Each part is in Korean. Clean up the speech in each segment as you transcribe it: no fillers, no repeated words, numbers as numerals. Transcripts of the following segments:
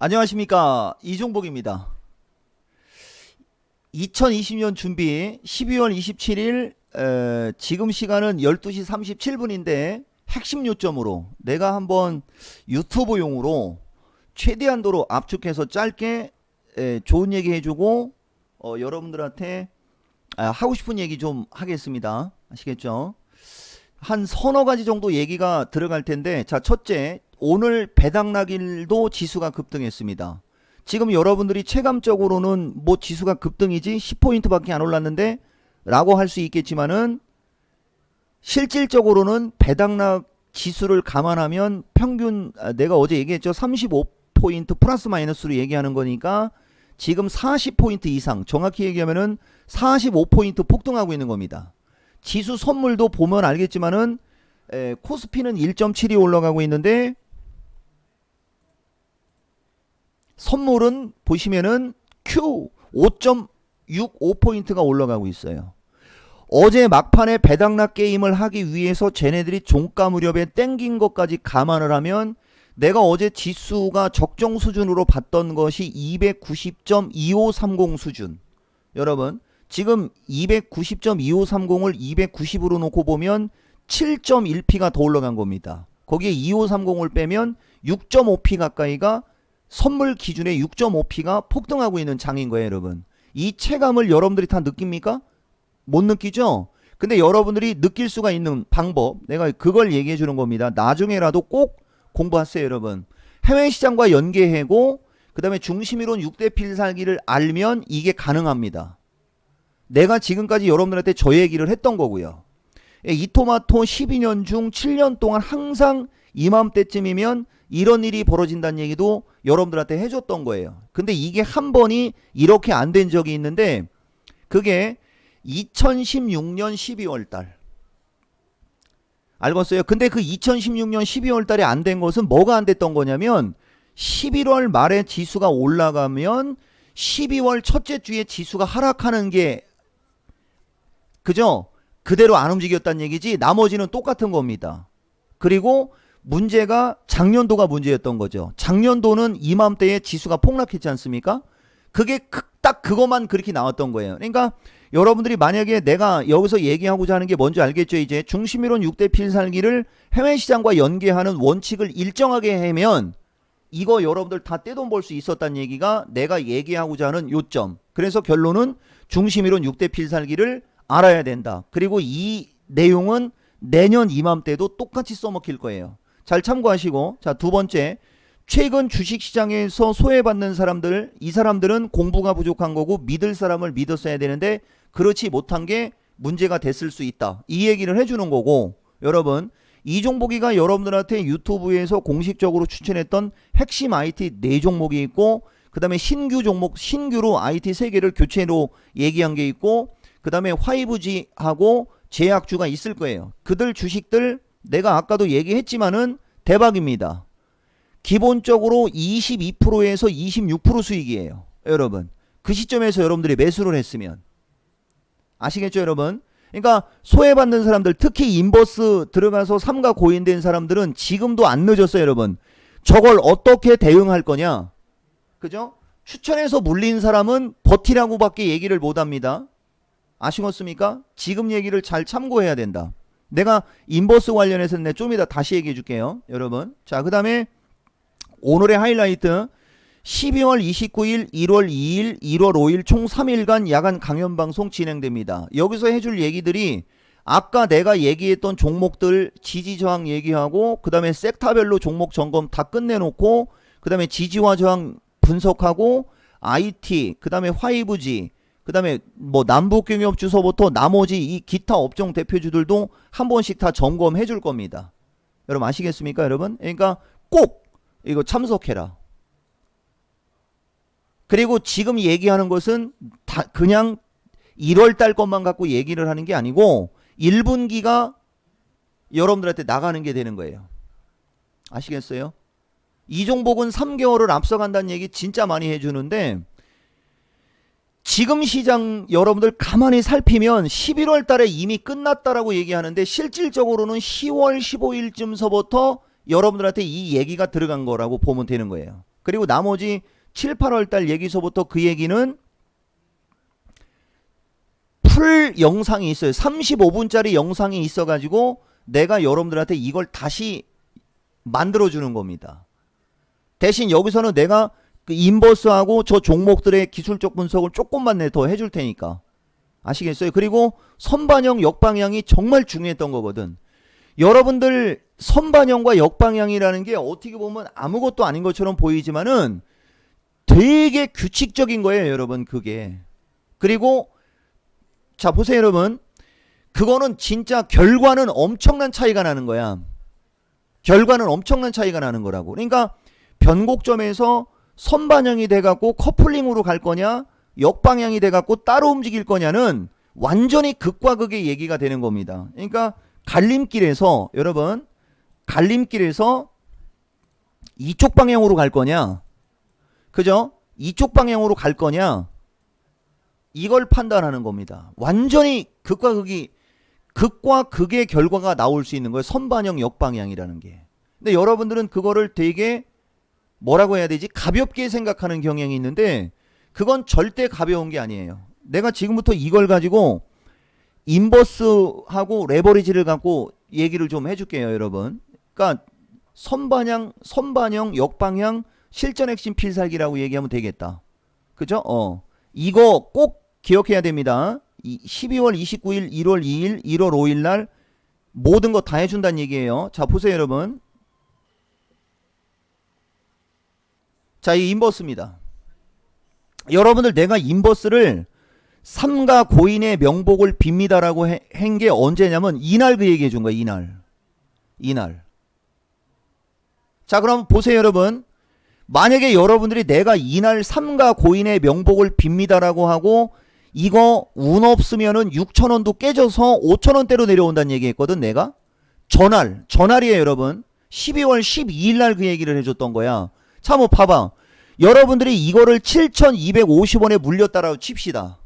안녕하십니까, 이종복입니다. 2020년 준비 12월 27일 지금 시간은 12시 37분인데 핵심 요점으로 내가 한번 유튜브용으로 최대한도로 압축해서 짧게 좋은 얘기 해주고 여러분들한테 하고 싶은 얘기 좀 하겠습니다. 아시겠죠? 한 서너 가지 정도 얘기가 들어갈 텐데, 자, 첫째, 오늘 배당락일도 지수가 급등했습니다. 지금 여러분들이 체감적으로는 뭐 지수가 급등이지 10포인트밖에 안 올랐는데 라고 할 수 있겠지만은, 실질적으로는 배당락 지수를 감안하면 평균, 내가 어제 얘기했죠, 35포인트 플러스 마이너스로 얘기하는 거니까 지금 40포인트 이상, 정확히 얘기하면은 45포인트 폭등하고 있는 겁니다. 지수 선물도 보면 알겠지만은 코스피는 1.7이 올라가고 있는데 선물은 보시면은 Q 5.65포인트가 올라가고 있어요. 어제 막판에 배당락 게임을 하기 위해서 쟤네들이 종가 무렵에 땡긴 것까지 감안을 하면, 내가 어제 지수가 적정 수준으로 봤던 것이 290.2530 수준. 여러분, 지금 290.2530을 290으로 놓고 보면 7.1p가 더 올라간 겁니다. 거기에 2530을 빼면 6.5p 가까이가 선물 기준의 6.5p가 폭등하고 있는 장인 거예요, 여러분. 이 체감을 여러분들이 다 느낍니까? 못 느끼죠? 근데 여러분들이 느낄 수가 있는 방법, 내가 그걸 얘기해 주는 겁니다. 나중에라도 꼭 공부하세요, 여러분. 해외 시장과 연계하고 그 다음에 중심이론 6대 필살기를 알면 이게 가능합니다. 내가 지금까지 여러분들한테 저 얘기를 했던 거고요. 이토마토 12년 중 7년 동안 항상 이맘때쯤이면 이런 일이 벌어진다는 얘기도 여러분들한테 해줬던 거예요. 근데 이게 한 번이 이렇게 안 된 적이 있는데, 그게 2016년 12월 달. 알겠어요? 근데 그 2016년 12월 달에 안 된 것은 뭐가 안 됐던 거냐면, 11월 말에 지수가 올라가면 12월 첫째 주에 지수가 하락하는 게, 그죠? 그대로 안 움직였다는 얘기지 나머지는 똑같은 겁니다. 그리고 문제가 작년도가 문제였던 거죠. 작년도는 이맘때에 지수가 폭락했지 않습니까? 그게 딱 그것만 그렇게 나왔던 거예요. 그러니까 여러분들이 만약에 내가 여기서 얘기하고자 하는 게 뭔지 알겠죠? 이제 중심이론 6대 필살기를 해외 시장과 연계하는 원칙을 일정하게 하면 이거 여러분들 다 떼돈 벌 수 있었다는 얘기가 내가 얘기하고자 하는 요점. 그래서 결론은 중심이론 6대 필살기를 알아야 된다. 그리고 이 내용은 내년 이맘때도 똑같이 써먹힐 거예요. 잘 참고하시고, 자, 두 번째, 최근 주식시장에서 소외받는 사람들, 이 사람들은 공부가 부족한 거고 믿을 사람을 믿었어야 되는데 그렇지 못한 게 문제가 됐을 수 있다. 이 얘기를 해주는 거고, 여러분, 이종복이가 여러분들한테 유튜브에서 공식적으로 추천했던 핵심 IT 4종목이 있고, 그 다음에 신규 종목, 신규로 IT 3개를 교체로 얘기한 게 있고, 그 다음에 화이브지하고 제약주가 있을 거예요. 그들 주식들 내가 아까도 얘기했지만은 대박입니다. 기본적으로 22%에서 26% 수익이에요. 여러분, 그 시점에서 여러분들이 매수를 했으면. 아시겠죠, 여러분? 그러니까 소외받는 사람들, 특히 인버스 들어가서 삼가 고인된 사람들은 지금도 안 늦었어요, 여러분. 저걸 어떻게 대응할 거냐? 그죠? 추천해서 물린 사람은 버티라고밖에 얘기를 못 합니다. 아시겠습니까? 지금 얘기를 잘 참고해야 된다. 내가 인버스 관련해서는 좀 이따 다시 얘기해 줄게요, 여러분. 자, 그 다음에 오늘의 하이라이트, 12월 29일, 1월 2일, 1월 5일 총 3일간 야간 강연방송 진행됩니다. 여기서 해줄 얘기들이 아까 내가 얘기했던 종목들 지지저항 얘기하고, 그 다음에 섹터별로 종목 점검 다 끝내놓고, 그 다음에 지지와 저항 분석하고, IT, 그 다음에 화이브지, 그 다음에 뭐 남북경협주소부터 나머지 이 기타 업종 대표주들도 한 번씩 다 점검해 줄 겁니다. 여러분 아시겠습니까, 여러분? 그러니까 꼭 이거 참석해라. 그리고 지금 얘기하는 것은 다 그냥 1월달 것만 갖고 얘기를 하는 게 아니고 1분기가 여러분들한테 나가는 게 되는 거예요. 아시겠어요? 이종복은 3개월을 앞서간다는 얘기 진짜 많이 해주는데, 지금 시장 여러분들 가만히 살피면 11월 달에 이미 끝났다라고 얘기하는데 실질적으로는 10월 15일쯤서부터 여러분들한테 이 얘기가 들어간 거라고 보면 되는 거예요. 그리고 나머지 7, 8월 달 얘기서부터 그 얘기는 풀 영상이 있어요. 35분짜리 영상이 있어가지고 내가 여러분들한테 이걸 다시 만들어주는 겁니다. 대신 여기서는 내가 그 인버스하고 저 종목들의 기술적 분석을 조금만 더 해줄 테니까. 아시겠어요? 그리고 선반영, 역방향이 정말 중요했던 거거든. 여러분들 선반영과 역방향이라는 게 어떻게 보면 아무것도 아닌 것처럼 보이지만은 되게 규칙적인 거예요, 여러분. 그게. 그리고 자 보세요, 여러분. 그거는 진짜 결과는 엄청난 차이가 나는 거야. 결과는 엄청난 차이가 나는 거라고. 그러니까 변곡점에서 선반영이 돼갖고 커플링으로 갈 거냐, 역방향이 돼갖고 따로 움직일 거냐는 완전히 극과 극의 얘기가 되는 겁니다. 그러니까 갈림길에서 여러분, 갈림길에서 이쪽 방향으로 갈 거냐, 그죠? 이쪽 방향으로 갈 거냐, 이걸 판단하는 겁니다. 완전히 극과 극의 결과가 나올 수 있는 거예요. 선반영, 역방향이라는 게. 근데 여러분들은 그거를 되게 뭐라고 해야 되지? 가볍게 생각하는 경향이 있는데 그건 절대 가벼운 게 아니에요. 내가 지금부터 이걸 가지고 인버스하고 레버리지를 갖고 얘기를 좀 해줄게요, 여러분. 그러니까 선반영, 역방향, 실전 핵심 필살기라고 얘기하면 되겠다. 그죠? 이거 꼭 기억해야 됩니다. 12월 29일, 1월 2일, 1월 5일 날 모든 거 다 해준다는 얘기예요. 자, 보세요, 여러분. 자, 이 인버스입니다. 여러분들 내가 인버스를 삼가 고인의 명복을 빕니다라고 한 게 언제냐면 이날 그 얘기 해준 거야. 이날. 자, 그럼 보세요, 여러분. 만약에 여러분들이 내가 이날 삼가 고인의 명복을 빕니다라고 하고 이거 운 없으면은 6,000원도 깨져서 5,000원대로 내려온다는 얘기 했거든, 내가. 전날이에요, 여러분. 12월 12일 날 그 얘기를 해줬던 거야. 자, 뭐 봐봐. 여러분들이 이거를 7,250원에 물렸다라고 칩시다.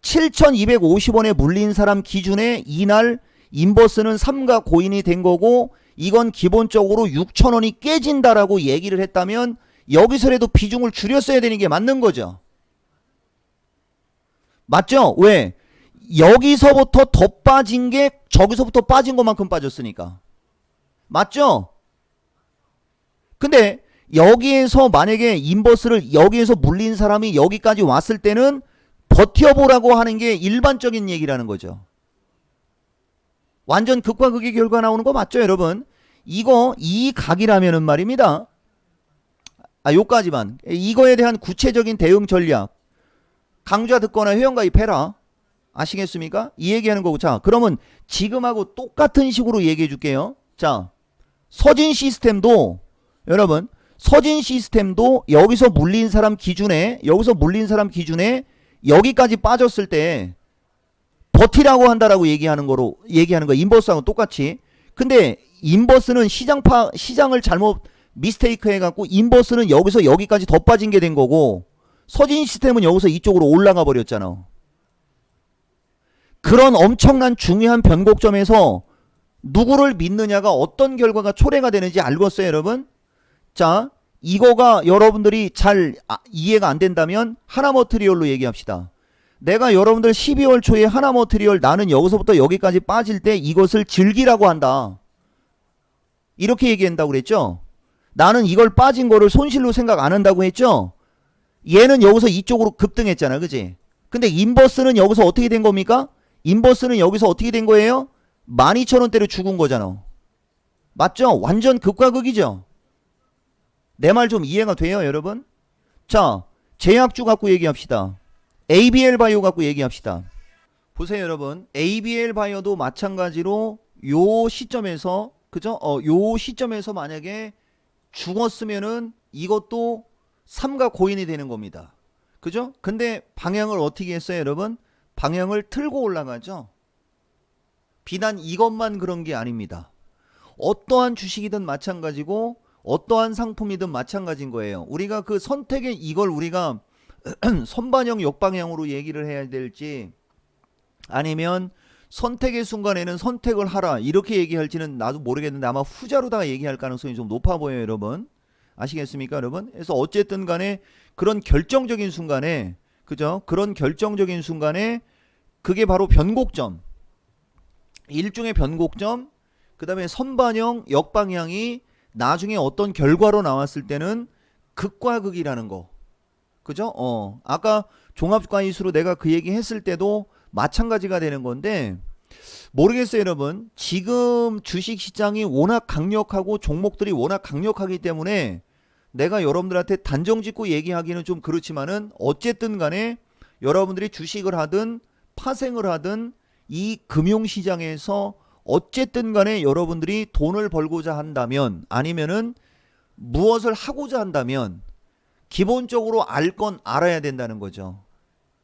7,250원에 물린 사람 기준에 이날 인버스는 삼가 고인이 된 거고 이건 기본적으로 6,000원이 깨진다라고 얘기를 했다면 여기서라도 비중을 줄였어야 되는 게 맞는 거죠. 맞죠? 왜? 여기서부터 더 빠진 게 저기서부터 빠진 것만큼 빠졌으니까. 맞죠? 근데 여기에서 만약에 인버스를 여기에서 물린 사람이 여기까지 왔을 때는 버텨보라고 하는 게 일반적인 얘기라는 거죠. 완전 극과 극의 결과 나오는 거 맞죠, 여러분? 이거 이 각이라면은 말입니다. 요까지만. 이거에 대한 구체적인 대응 전략. 강좌 듣거나 회원가입해라. 아시겠습니까? 이 얘기하는 거고. 자, 그러면 지금하고 똑같은 식으로 얘기해 줄게요. 자, 서진 시스템도 여러분, 서진 시스템도 여기서 물린 사람 기준에 여기까지 빠졌을 때 버티라고 한다라고 얘기하는 거 인버스하고 똑같이. 근데 인버스는 시장을 잘못 미스테이크 해갖고 인버스는 여기서 여기까지 더 빠진 게 된 거고 서진 시스템은 여기서 이쪽으로 올라가 버렸잖아. 그런 엄청난 중요한 변곡점에서 누구를 믿느냐가 어떤 결과가 초래가 되는지 알겠어요, 여러분? 자, 이거가 여러분들이 잘 이해가 안 된다면 하나머트리얼로 얘기합시다. 내가 여러분들 12월 초에 하나머트리얼 나는 여기서부터 여기까지 빠질 때 이것을 즐기라고 한다. 이렇게 얘기한다고 그랬죠? 나는 이걸 빠진 거를 손실로 생각 안 한다고 했죠? 얘는 여기서 이쪽으로 급등했잖아, 그지? 근데 인버스는 여기서 어떻게 된 겁니까? 인버스는 여기서 어떻게 된 거예요? 12,000원대로 죽은 거잖아. 맞죠? 완전 극과 극이죠? 내 말 좀 이해가 돼요, 여러분? 자, 제약주 갖고 얘기합시다. ABL 바이오 갖고 얘기합시다. 보세요, 여러분. ABL 바이오도 마찬가지로 요 시점에서, 그죠? 요 시점에서 만약에 죽었으면은 이것도 삼가 고인이 되는 겁니다. 그죠? 근데 방향을 어떻게 했어요, 여러분? 방향을 틀고 올라가죠? 비단 이것만 그런 게 아닙니다. 어떠한 주식이든 마찬가지고 어떠한 상품이든 마찬가지인 거예요. 우리가 그 선택의 이걸 우리가 선반영 역방향으로 얘기를 해야 될지 아니면 선택의 순간에는 선택을 하라 이렇게 얘기할지는 나도 모르겠는데 아마 후자로다가 얘기할 가능성이 좀 높아 보여요, 여러분. 아시겠습니까, 여러분? 그래서 어쨌든 간에 그런 결정적인 순간에, 그죠? 그런 결정적인 순간에 그게 바로 변곡점, 일종의 변곡점, 그 다음에 선반영, 역방향이 나중에 어떤 결과로 나왔을 때는 극과 극이라는 거. 그죠? 아까 종합과이수로 내가 그 얘기 했을 때도 마찬가지가 되는 건데, 모르겠어요, 여러분. 지금 주식시장이 워낙 강력하고 종목들이 워낙 강력하기 때문에 내가 여러분들한테 단정 짓고 얘기하기는 좀 그렇지만은 어쨌든 간에 여러분들이 주식을 하든 파생을 하든 이 금융시장에서 어쨌든 간에 여러분들이 돈을 벌고자 한다면 아니면은 무엇을 하고자 한다면 기본적으로 알 건 알아야 된다는 거죠.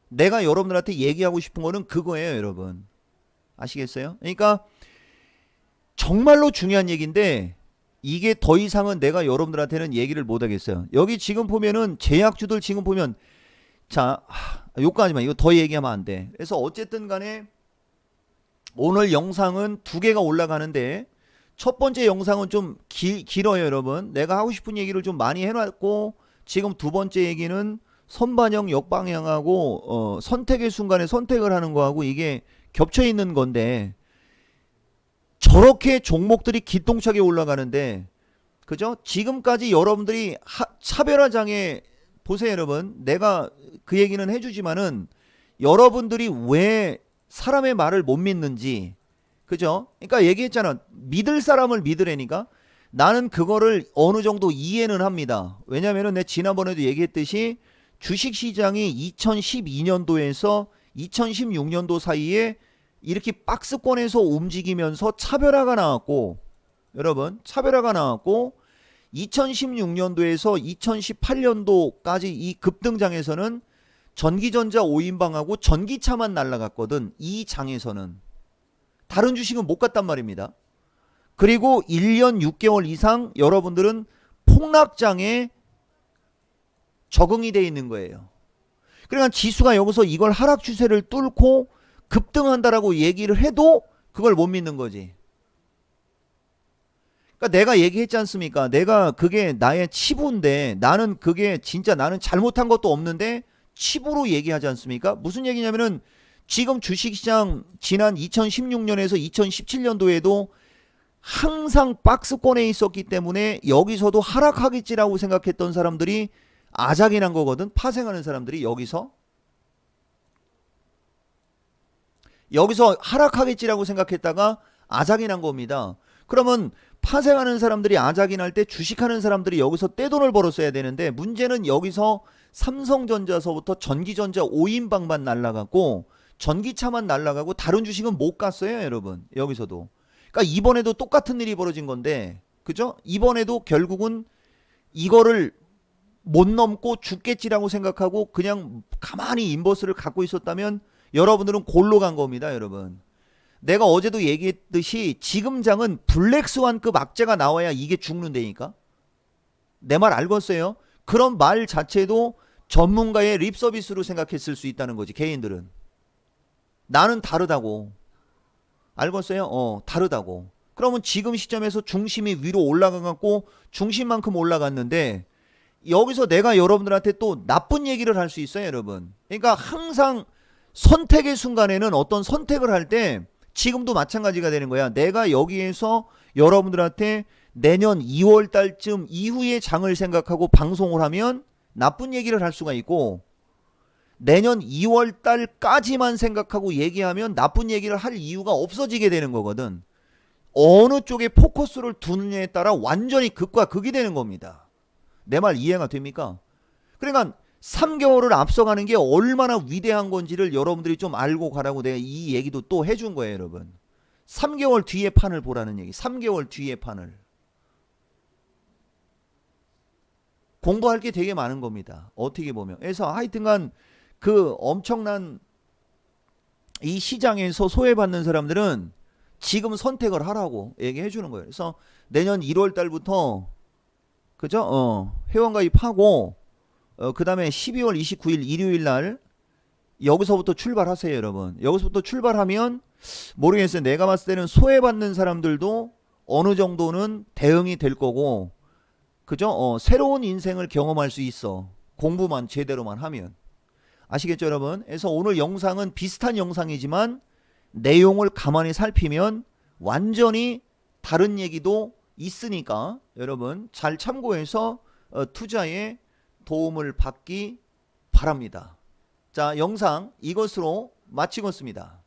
내가 여러분들한테 얘기하고 싶은 거는 그거예요, 여러분. 아시겠어요? 그러니까 정말로 중요한 얘기인데 이게 더 이상은 내가 여러분들한테는 얘기를 못 하겠어요. 여기 지금 보면은 제약주들 지금 보면 자, 욕하지 마. 이거 더 얘기하면 안 돼. 그래서 어쨌든 간에 오늘 영상은 두 개가 올라가는데 첫 번째 영상은 좀 길어요, 여러분. 내가 하고 싶은 얘기를 좀 많이 해놨고 지금 두 번째 얘기는 선반영 역방향하고 선택의 순간에 선택을 하는 거하고 이게 겹쳐 있는 건데 저렇게 종목들이 기똥차게 올라가는데 그죠? 지금까지 여러분들이 차별화장애 보세요, 여러분. 내가 그 얘기는 해주지만은 여러분들이 왜 사람의 말을 못 믿는지 그죠? 그러니까 얘기했잖아. 믿을 사람을 믿으라니까. 나는 그거를 어느 정도 이해는 합니다. 왜냐면은 내 지난번에도 얘기했듯이 주식시장이 2012년도에서 2016년도 사이에 이렇게 박스권에서 움직이면서 차별화가 나왔고 여러분 차별화가 나왔고 2016년도에서 2018년도까지 이 급등장에서는 전기전자 5인방하고 전기차만 날라갔거든. 이 장에서는 다른 주식은 못 갔단 말입니다. 그리고 1년 6개월 이상 여러분들은 폭락장에 적응이 돼 있는 거예요. 그러니까 지수가 여기서 이걸 하락 추세를 뚫고 급등한다라고 얘기를 해도 그걸 못 믿는 거지. 그러니까 내가 얘기했지 않습니까? 내가 그게 나의 치부인데 나는 그게 진짜 나는 잘못한 것도 없는데 치부로 얘기하지 않습니까? 무슨 얘기냐면은 지금 주식시장 지난 2016년에서 2017년도에도 항상 박스권에 있었기 때문에 여기서도 하락하겠지라고 생각했던 사람들이 아작이 난 거거든. 파생하는 사람들이 여기서 하락하겠지라고 생각했다가 아작이 난 겁니다. 그러면 파생하는 사람들이 아작이 날 때 주식하는 사람들이 여기서 떼돈을 벌었어야 되는데 문제는 여기서 삼성전자서부터 전기전자 5인방만 날라가고 전기차만 날라가고 다른 주식은 못 갔어요, 여러분. 여기서도. 그러니까 이번에도 똑같은 일이 벌어진 건데 그죠? 이번에도 결국은 이거를 못 넘고 죽겠지라고 생각하고 그냥 가만히 인버스를 갖고 있었다면 여러분들은 골로 간 겁니다, 여러분. 내가 어제도 얘기했듯이 지금 장은 블랙스완급 악재가 나와야 이게 죽는다니까. 내 말 알겠어요? 그런 말 자체도 전문가의 립서비스로 생각했을 수 있다는 거지, 개인들은. 나는 다르다고. 알겠어요? 다르다고. 그러면 지금 시점에서 중심이 위로 올라가갖고 중심만큼 올라갔는데 여기서 내가 여러분들한테 또 나쁜 얘기를 할 수 있어요, 여러분. 그러니까 항상 선택의 순간에는 어떤 선택을 할 때 지금도 마찬가지가 되는 거야. 내가 여기에서 여러분들한테 내년 2월 달쯤 이후의 장을 생각하고 방송을 하면 나쁜 얘기를 할 수가 있고 내년 2월 달까지만 생각하고 얘기하면 나쁜 얘기를 할 이유가 없어지게 되는 거거든. 어느 쪽에 포커스를 두느냐에 따라 완전히 극과 극이 되는 겁니다. 내 말 이해가 됩니까? 그러니까 3개월을 앞서가는 게 얼마나 위대한 건지를 여러분들이 좀 알고 가라고 내가 이 얘기도 또 해준 거예요, 여러분. 3개월 뒤에 판을 보라는 얘기. 3개월 뒤에 판을. 공부할 게 되게 많은 겁니다. 어떻게 보면. 그래서 하여튼간 그 엄청난 이 시장에서 소외받는 사람들은 지금 선택을 하라고 얘기해 주는 거예요. 그래서 내년 1월 달부터 그죠? 회원가입하고 그 다음에 12월 29일 일요일 날 여기서부터 출발하세요, 여러분. 여기서부터 출발하면 모르겠어요. 내가 봤을 때는 소외받는 사람들도 어느 정도는 대응이 될 거고 그죠? 새로운 인생을 경험할 수 있어. 공부만 제대로만 하면. 아시겠죠, 여러분? 그래서 오늘 영상은 비슷한 영상이지만 내용을 가만히 살피면 완전히 다른 얘기도 있으니까 여러분 잘 참고해서 투자에 도움을 받기 바랍니다. 자, 영상 이것으로 마치겠습니다.